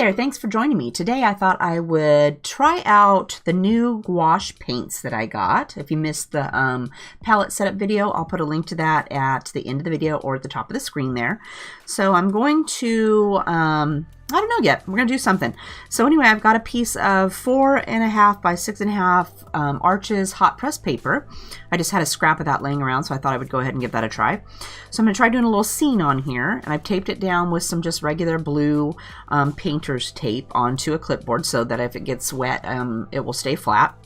there, thanks for joining me. Today I thought I would try out the new gouache paints that I got. If you missed the palette setup video, I'll put a link to that at the end of the video or at the top of the screen there. So I'm going to, I don't know yet, we're going to do something. So anyway, I've got a piece of 4.5 by 6.5 Arches hot press paper. I just had a scrap of that laying around, so I thought I would go ahead and give that a try. So I'm going to try doing a little scene on here, and I've taped it down with some just regular blue painter's tape onto a clipboard so that if it gets wet, it will stay flat.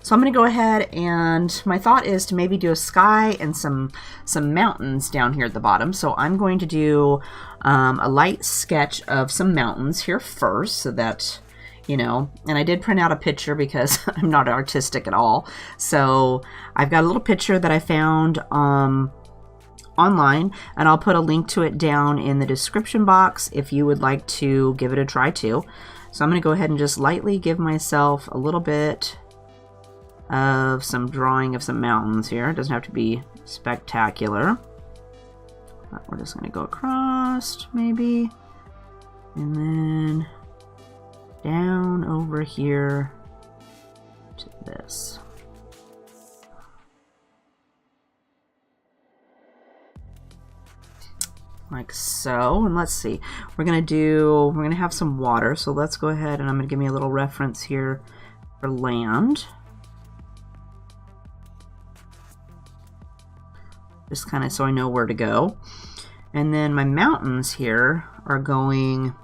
So I'm going to go ahead, and my thought is to maybe do a sky and some mountains down here at the bottom. So I'm going to do a light sketch of some mountains here first so that, you know, and I did print out a picture because I'm not artistic at all. So I've got a little picture that I found online, and I'll put a link to it down in the description box if you would like to give it a try too. So I'm going to go ahead and just lightly give myself a little bit of some drawing of some mountains here. It doesn't have to be spectacular. But we're just going to go across maybe, and then down over here to this. Like so. And let's see, we're going to have some water, so let's go ahead and I'm going to give me a little reference here for land. Just kind of so I know where to go. And then my mountains here are going,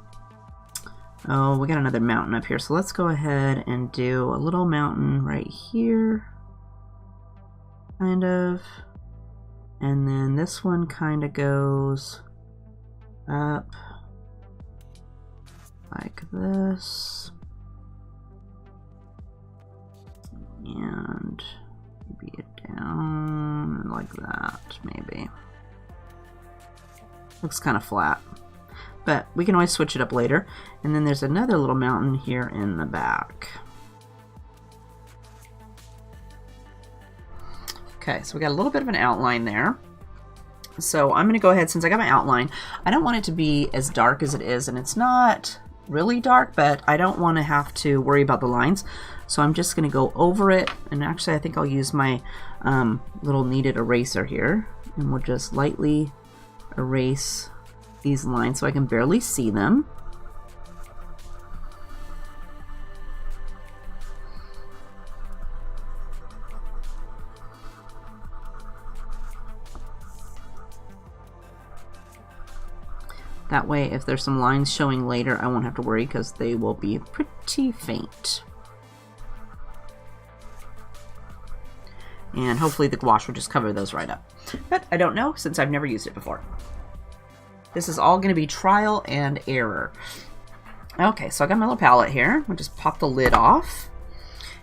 oh, we got another mountain up here. So let's go ahead and do a little mountain right here, kind of. And then this one kind of goes up like this. And maybe down like that, maybe. Looks kind of flat, but we can always switch it up later. And then there's another little mountain here in the back. Okay, so we got a little bit of an outline there. So I'm going to go ahead, since I got my outline, I don't want it to be as dark as it is, and it's not really dark, but I don't want to have to worry about the lines. So I'm just going to go over it, and actually I think I'll use my little kneaded eraser here, and we'll just lightly erase these lines so I can barely see them. That way, if there's some lines showing later, I won't have to worry because they will be pretty faint. And hopefully the gouache will just cover those right up. But I don't know, since I've never used it before. This is all going to be trial and error. Okay, so I got my little palette here. I'll just pop the lid off.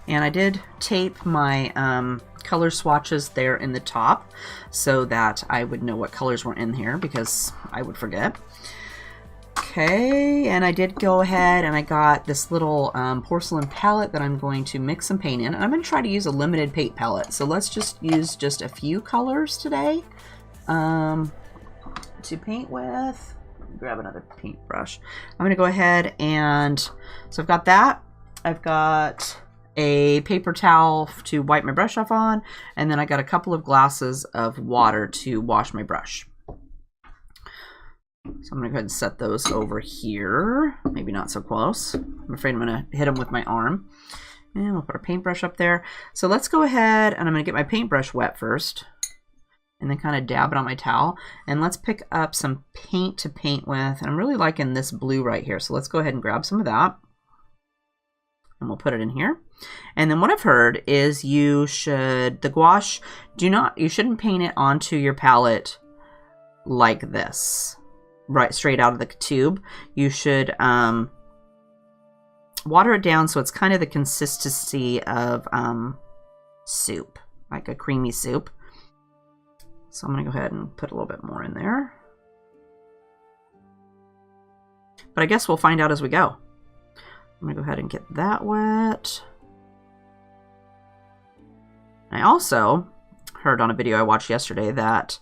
And I did tape my color swatches there in the top so that I would know what colors were in here, because I would forget. Okay, and I did go ahead and I got this little porcelain palette that I'm going to mix some paint in. And I'm going to try to use a limited paint palette. So let's just use just a few colors today to paint with. Grab another paintbrush. I'm going to go ahead and, so I've got that. I've got a paper towel to wipe my brush off on, and then I got a couple of glasses of water to wash my brush. So I'm going to go ahead and set those over here. Maybe not so close. I'm afraid I'm going to hit them with my arm. And we'll put our paintbrush up there. So let's go ahead, and I'm going to get my paintbrush wet first, and then kind of dab it on my towel. And let's pick up some paint to paint with. And I'm really liking this blue right here. So let's go ahead and grab some of that. And we'll put it in here. And then what I've heard is you should, the gouache, you shouldn't paint it onto your palette like this, right straight out of the tube. You should water it down so it's kind of the consistency of soup, like a creamy soup. So I'm going to go ahead and put a little bit more in there. But I guess we'll find out as we go. I'm going to go ahead and get that wet. I also heard on a video I watched yesterday that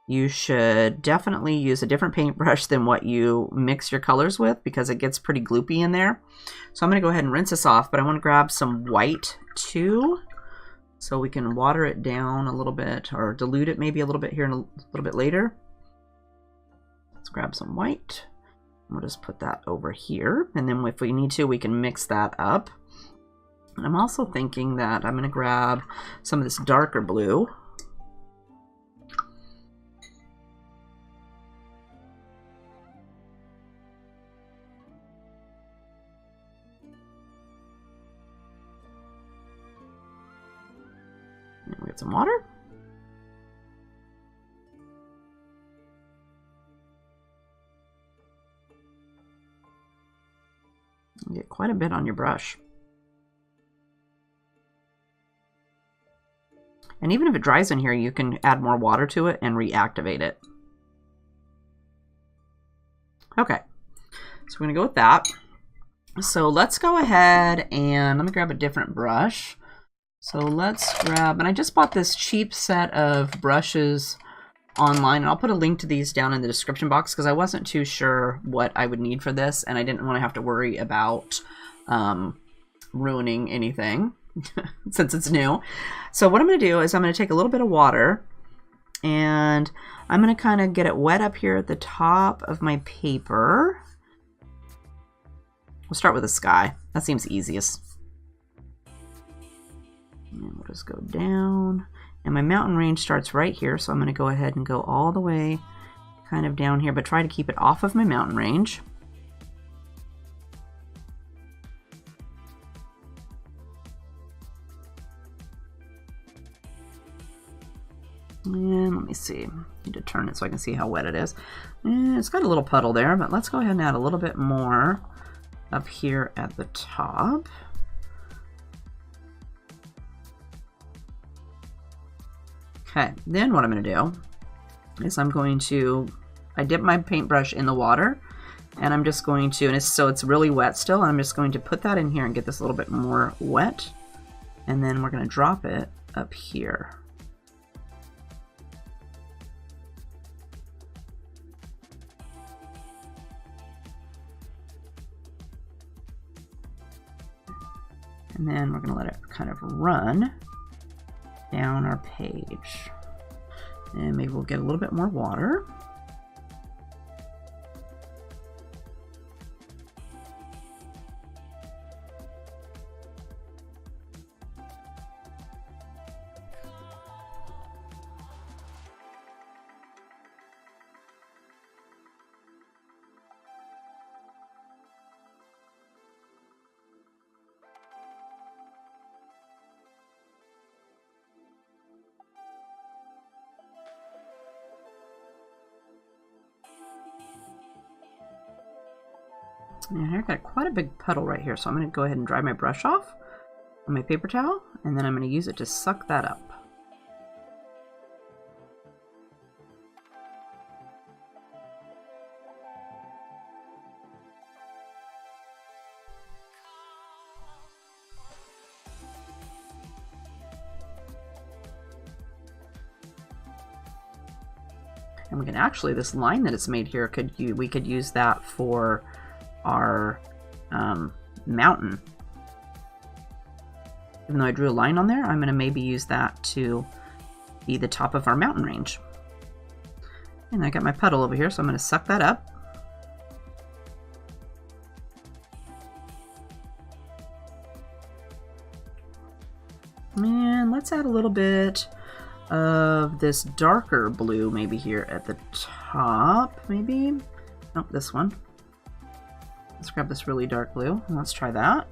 you should definitely use a different paintbrush than what you mix your colors with, because it gets pretty gloopy in there. So I'm going to go ahead and rinse this off, but I want to grab some white too, so we can water it down a little bit, or dilute it maybe a little bit here and a little bit later. Let's grab some white. We'll just put that over here, and then if we need to, we can mix that up. And I'm also thinking that I'm going to grab some of this darker blue. And we get some water. You get quite a bit on your brush. And even if it dries in here, you can add more water to it and reactivate it. Okay, so we're gonna go with that. So let's go ahead and let me grab a different brush. So let's grab, and I just bought this cheap set of brushes online, and I'll put a link to these down in the description box because I wasn't too sure what I would need for this, and I didn't want to have to worry about ruining anything since it's new. So what I'm going to do is I'm going to take a little bit of water, and I'm going to kind of get it wet up here at the top of my paper. We'll start with the sky. That seems easiest. And we'll just go down. And my mountain range starts right here, so I'm going to go ahead and go all the way kind of down here, but try to keep it off of my mountain range. And let me see. I need to turn it so I can see how wet it is. And it's got a little puddle there, but let's go ahead and add a little bit more up here at the top. Okay, then what I'm going to do is I dip my paintbrush in the water, and I'm just going to, and it's really wet still, and I'm just going to put that in here and get this a little bit more wet, and then we're going to drop it up here. And then we're going to let it kind of run down our page. And maybe we'll get a little bit more water. And I've got quite a big puddle right here, so I'm going to go ahead and dry my brush off on my paper towel, and then I'm going to use it to suck that up. And we can actually, this line that it's made here, we could use that for our mountain. Even though I drew a line on there, I'm going to maybe use that to be the top of our mountain range. And I got my puddle over here, so I'm going to suck that up. And let's add a little bit of this darker blue maybe here at the top, maybe. Oh, this one. Let's grab this really dark blue and let's try that.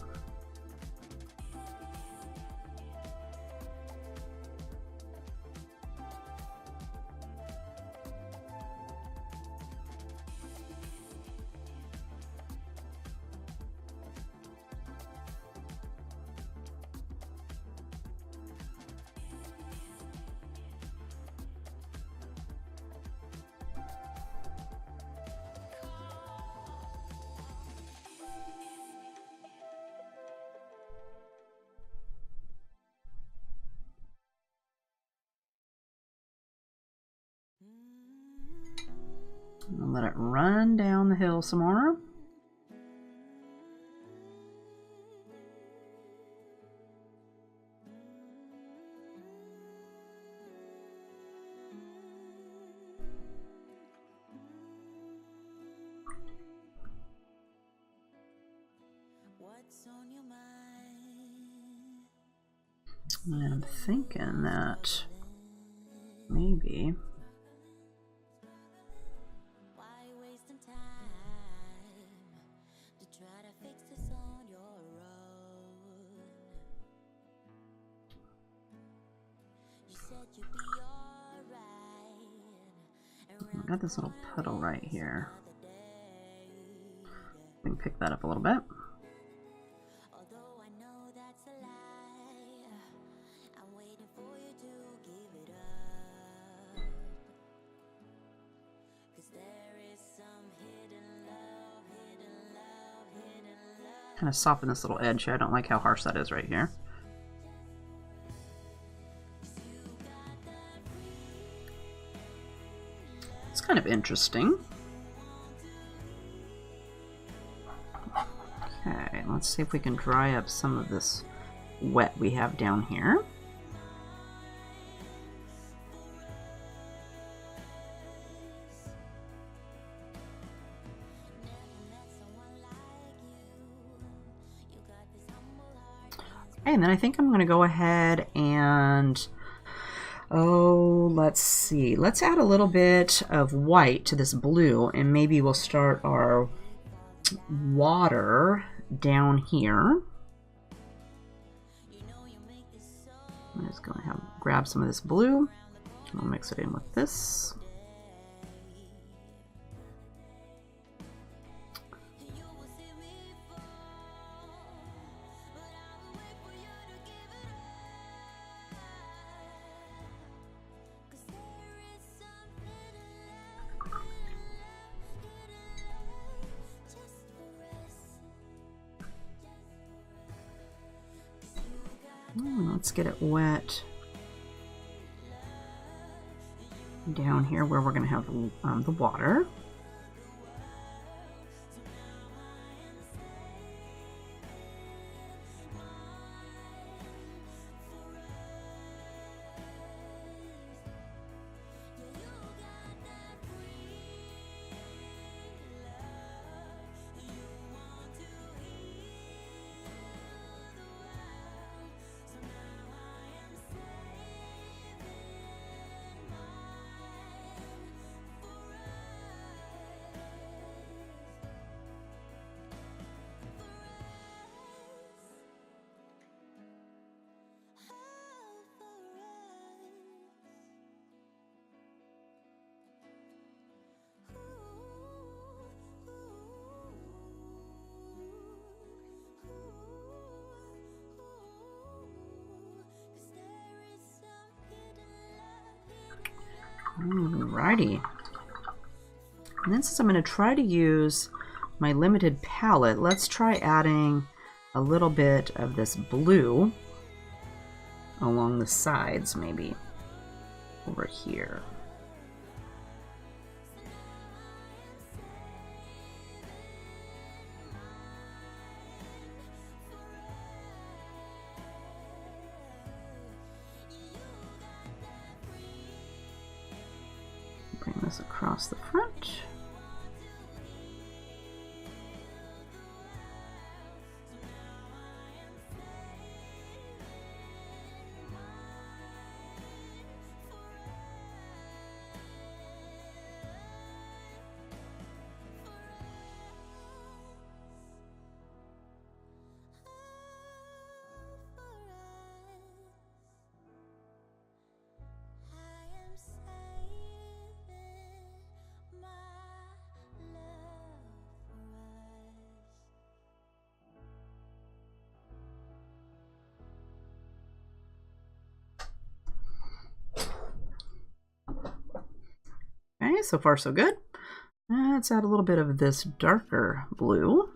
I'll let it run down the hill some more. And I'm thinking that maybe I got this little puddle right here. I can pick that up a little bit. Kind of soften this little edge here. I don't like how harsh that is right here. It's kind of interesting. Okay, let's see if we can dry up some of this wet we have down here. And then I think I'm going to go ahead and, let's see. Let's add a little bit of white to this blue, and maybe we'll start our water down here. I'm just going to grab some of this blue, and I'll mix it in with this. Let's get it wet down here where we're going to have the water. Alrighty. And then since I'm going to try to use my limited palette, let's try adding a little bit of this blue along the sides, maybe over here. Bring this across the front. Okay, so far so good. Let's add a little bit of this darker blue.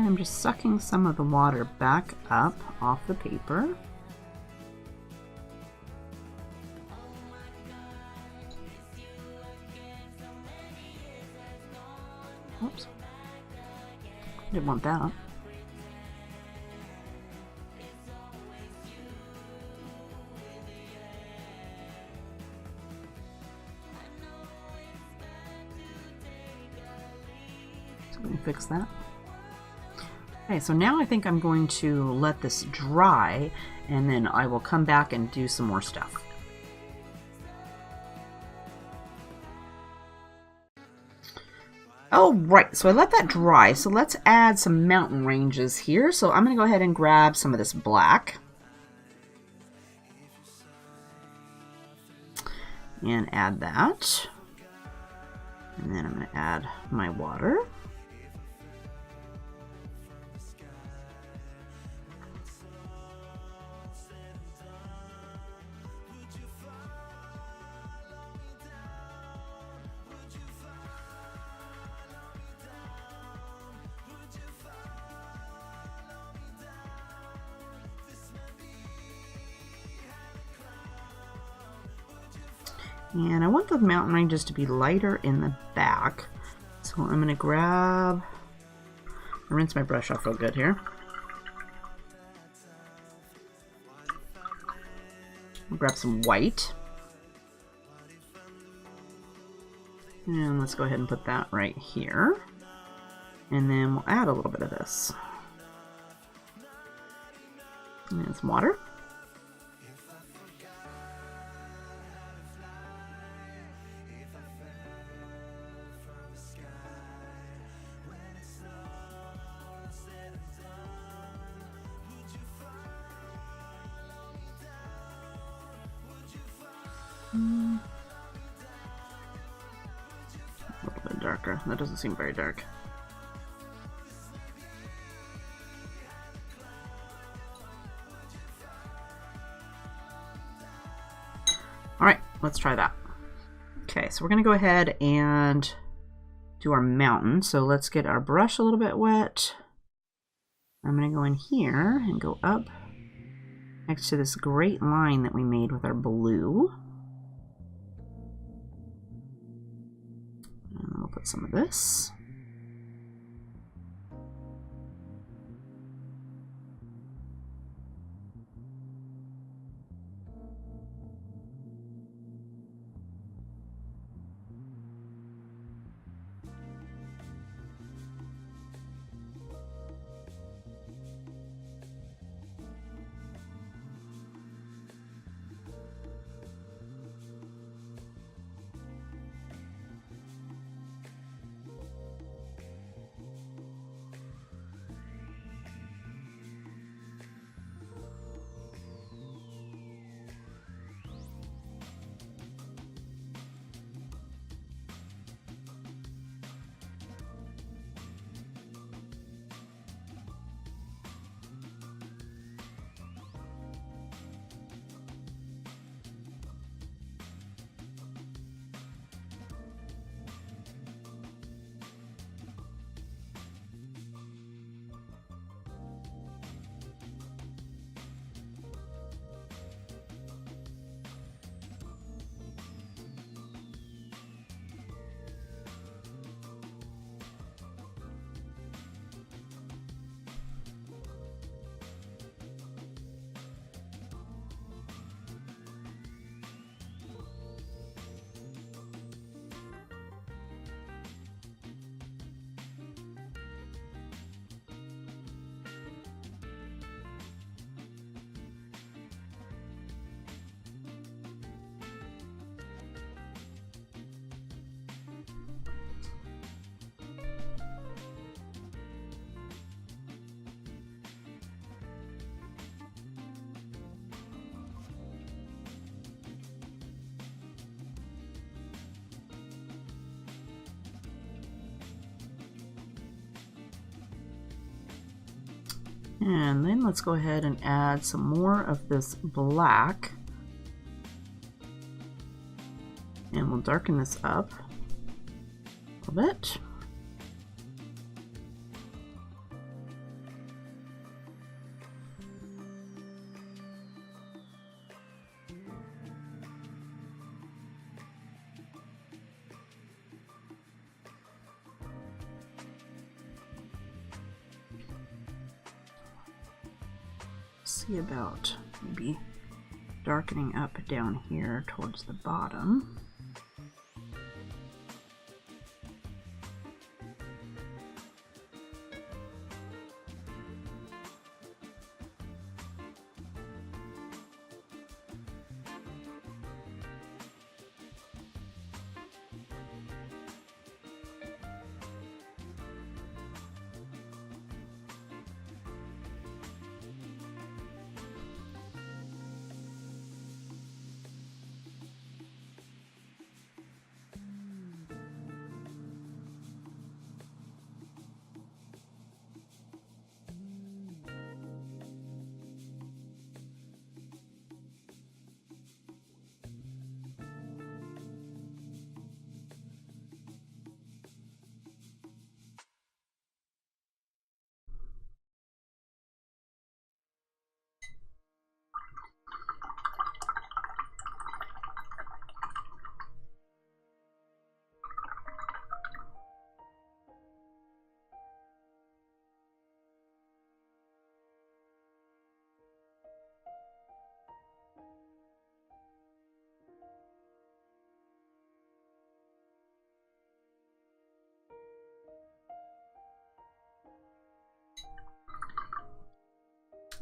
And I'm just sucking some of the water back up off the paper. Oops. Didn't want that. So we can fix that. Okay, so now I think I'm going to let this dry, and then I will come back and do some more stuff. Oh, right, so I let that dry, so let's add some mountain ranges here. So I'm going to go ahead and grab some of this black. And add that. And then I'm going to add my water. And I want the mountain ranges to be lighter in the back. So I'm going to grab, rinse my brush off real good here. I'll grab some white. And let's go ahead and put that right here. And then we'll add a little bit of this. And some water. A little bit darker. That doesn't seem very dark. Alright, let's try that. Okay, so we're going to go ahead and do our mountain. So let's get our brush a little bit wet. I'm going to go in here and go up next to this great line that we made with our blue. And we'll put some of this. And then let's go ahead and add some more of this black. And we'll darken this up a little bit. see about maybe darkening up down here towards the bottom.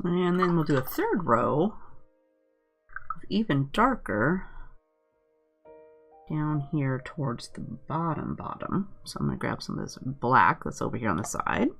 And then we'll do a third row of even darker down here towards the bottom. So I'm going to grab some of this black that's over here on the side.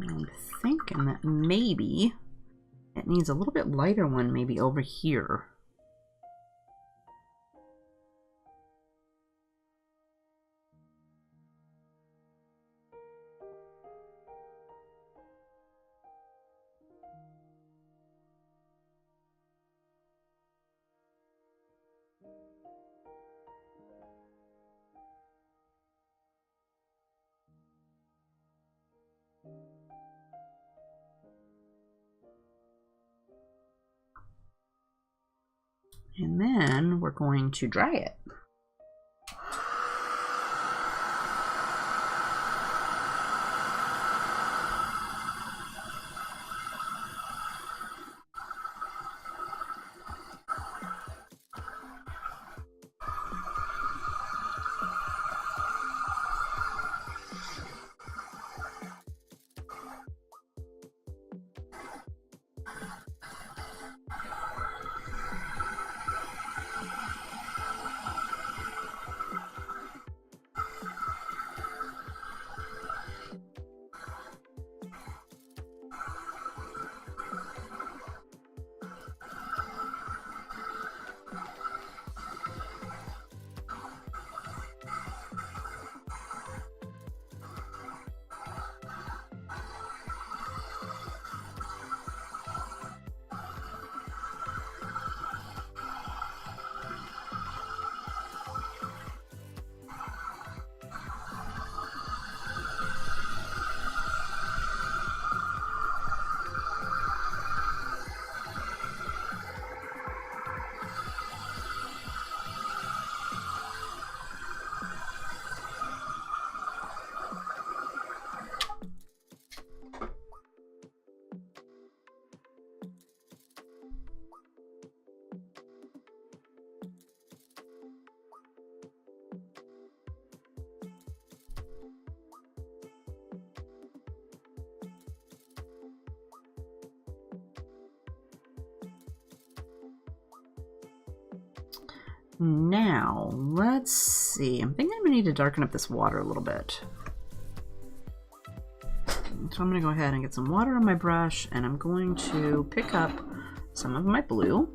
I'm thinking that maybe it needs a little bit lighter one, maybe over here. And then we're going to dry it. Now, let's see. I'm thinking I'm going to need to darken up this water a little bit. So I'm going to go ahead and get some water on my brush, and I'm going to pick up some of my blue.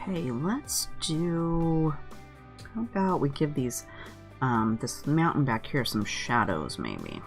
Okay, let's do, how about we give these, this mountain back here some shadows maybe.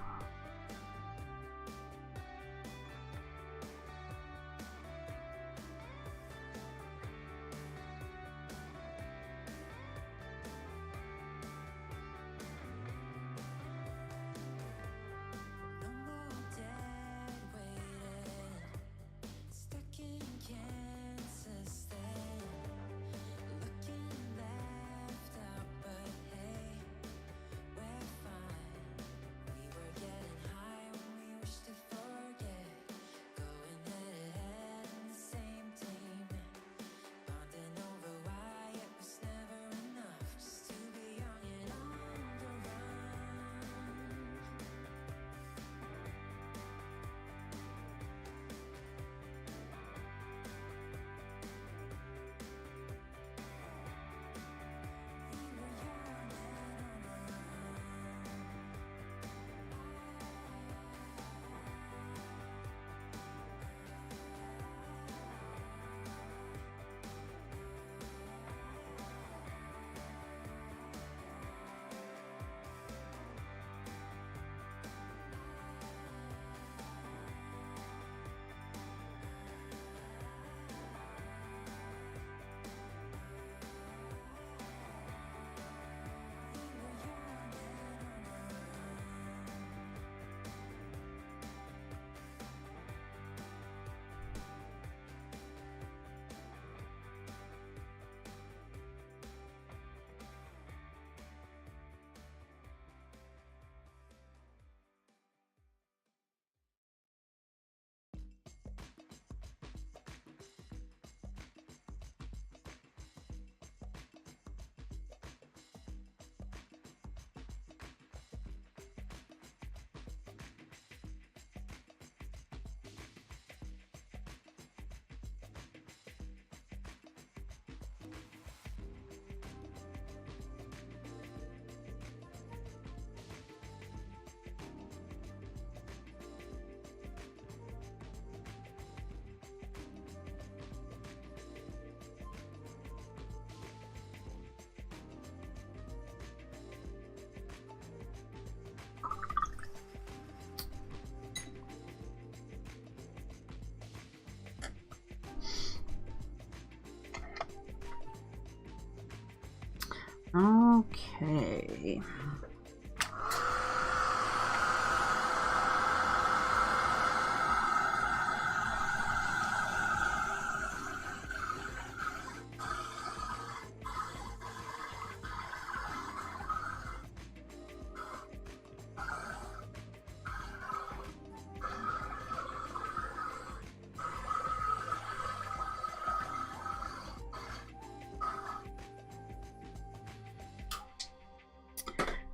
Okay.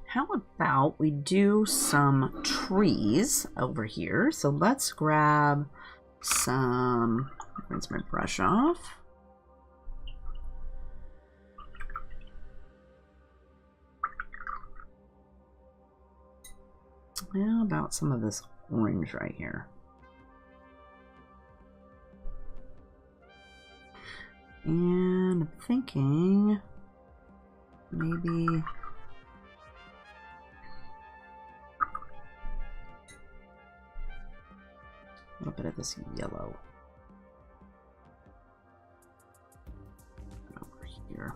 How about we do some trees over here? So let's grab some, rinse my brush off. How about some of this orange right here? And I'm thinking maybe a little bit of this yellow over here.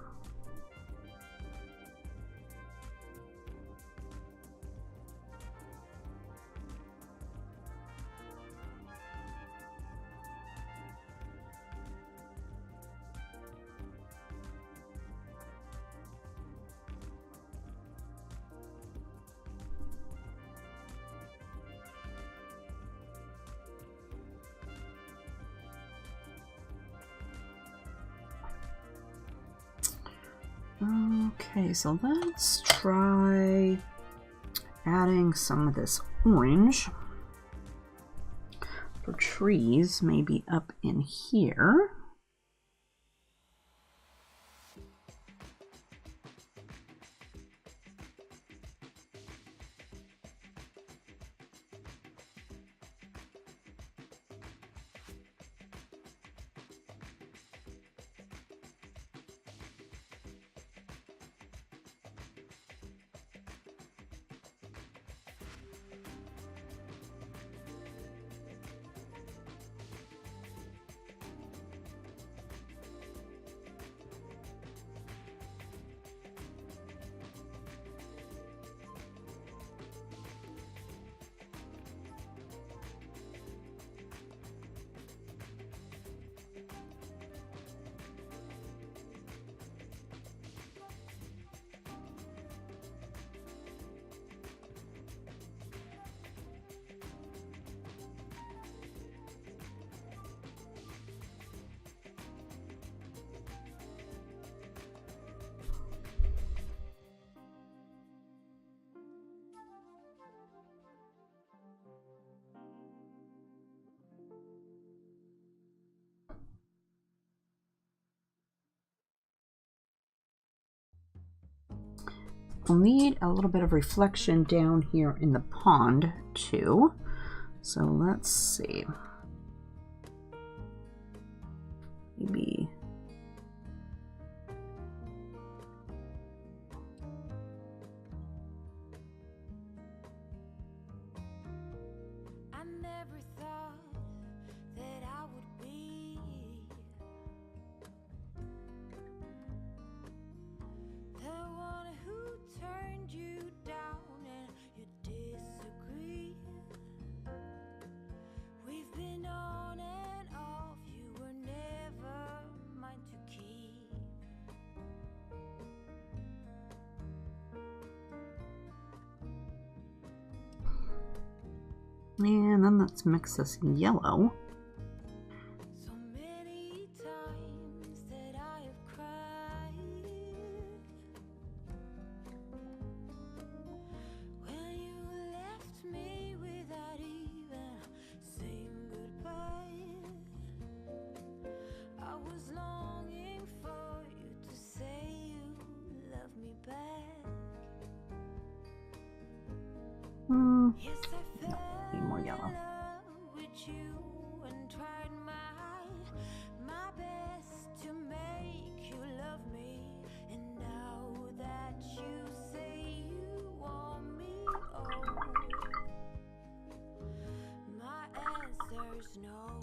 Okay, so let's try adding some of this orange for trees, maybe up in here. we'll need a little bit of reflection down here in the pond too. So let's see. Maybe. I never thought that I would be the one who turned you down and you disagree. We've been on and off, you were never mine to keep. And then let's mix this yellow. So many times that I have cried when you left me without even saying goodbye. I was longing for you to say you love me back. Yes, I fell Need more yellow. with you and tried my best to make you love me, and now that you say you want me, oh, my answer's no.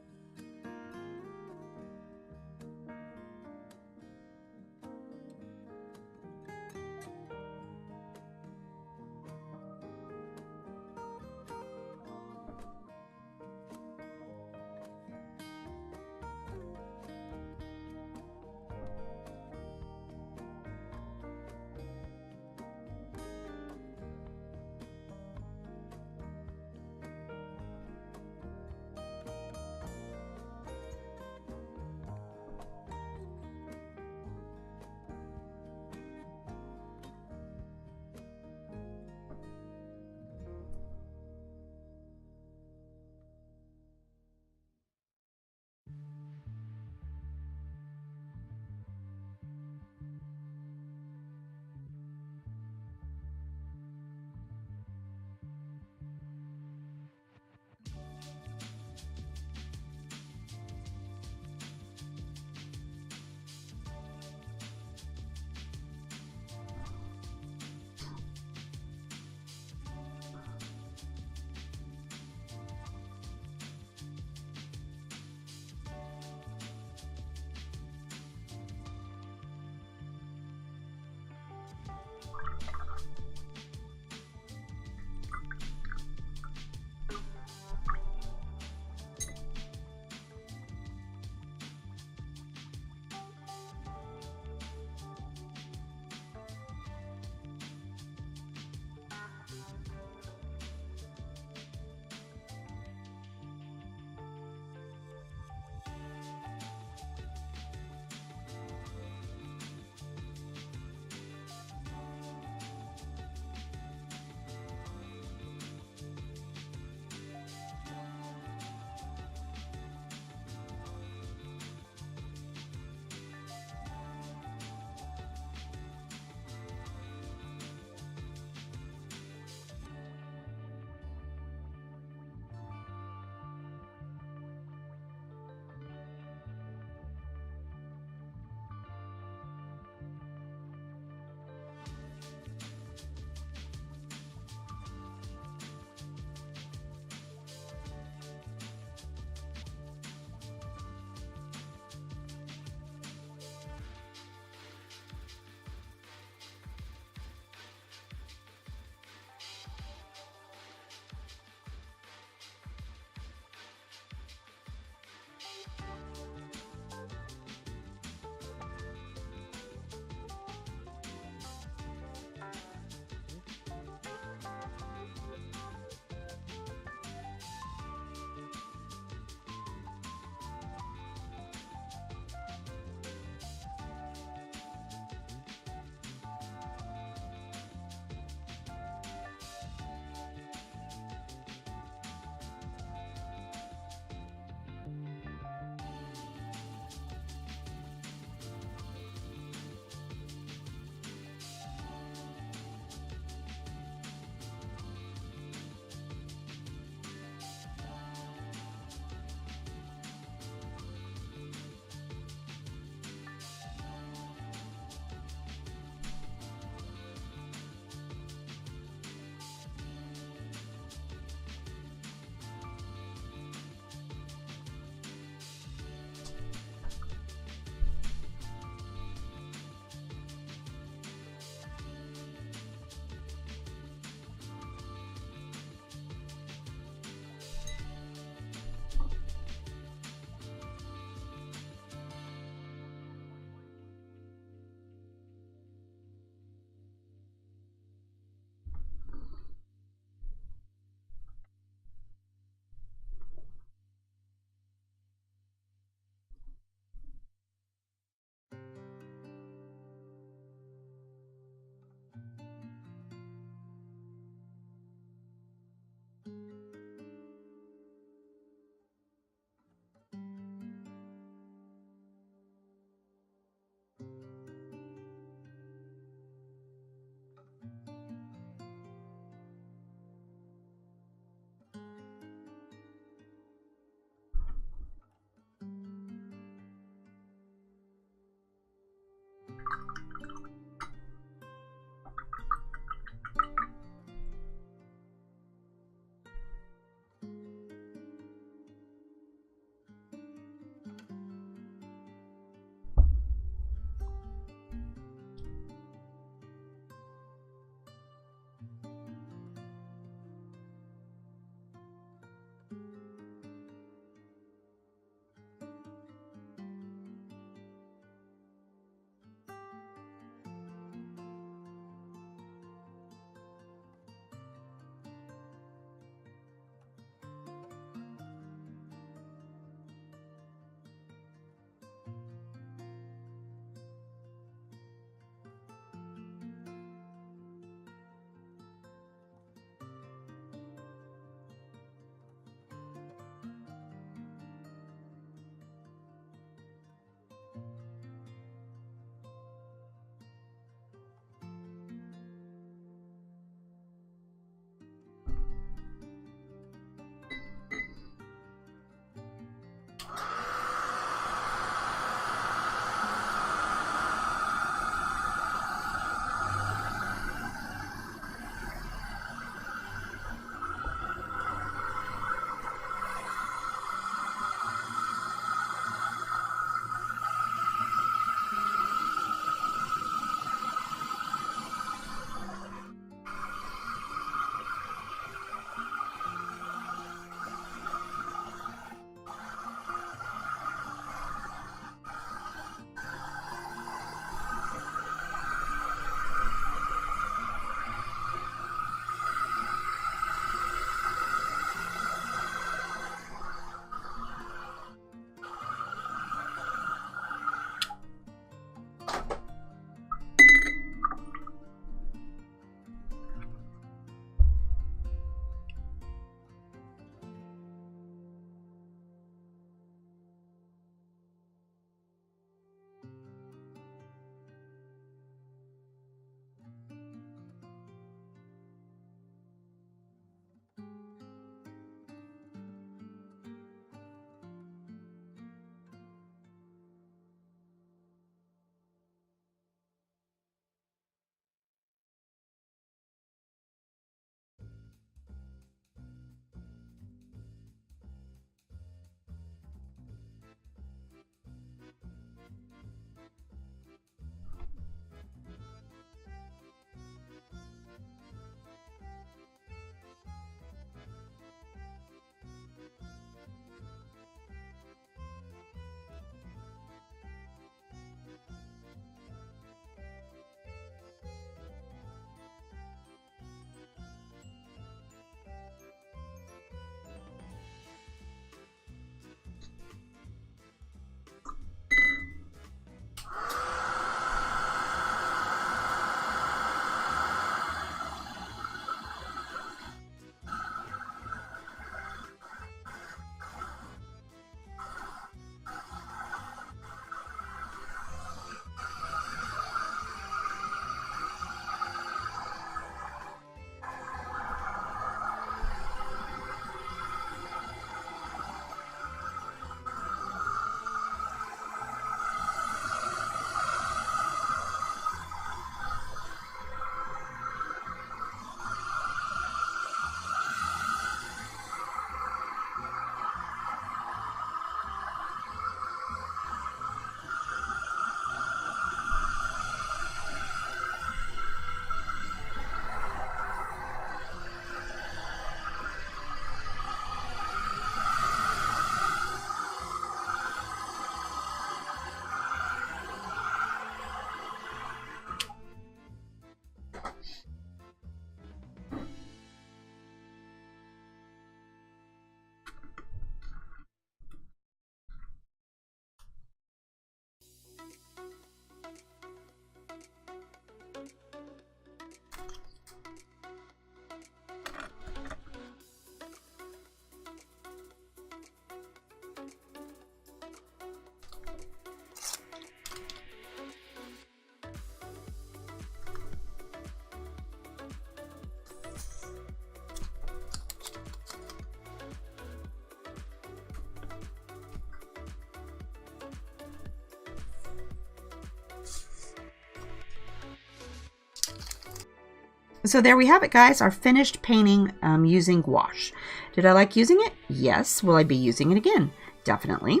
So there we have it, guys, our finished painting using gouache. Did I like using it? Yes. Will I be using it again? Definitely.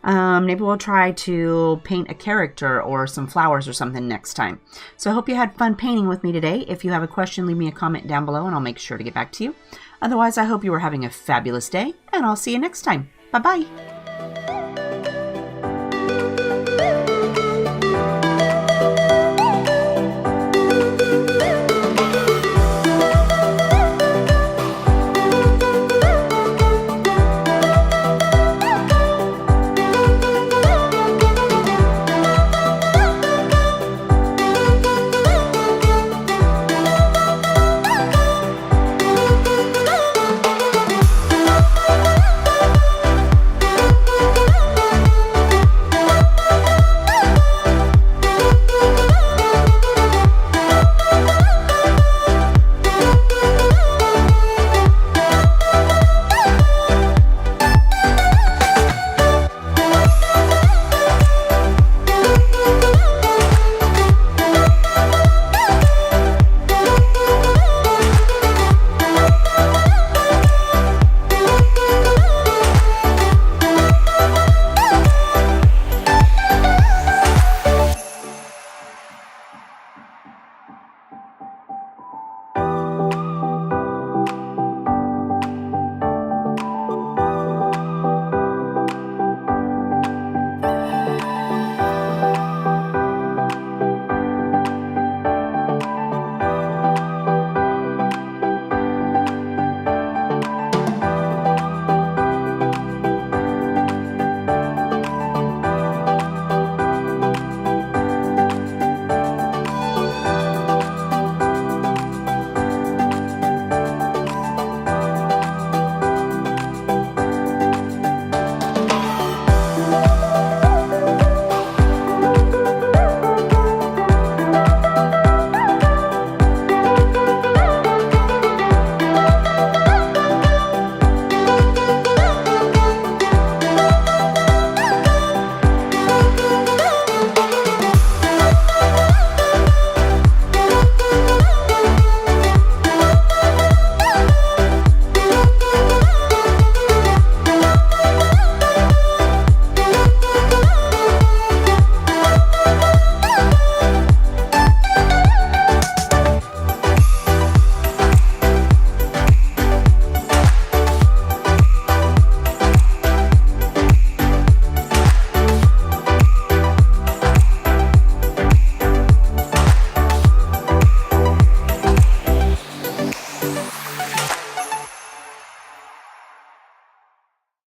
Maybe we'll try to paint a character or some flowers or something next time. So I hope you had fun painting with me today. If you have a question, leave me a comment down below and I'll make sure to get back to you. Otherwise, I hope you are having a fabulous day, and I'll see you next time. Bye-bye.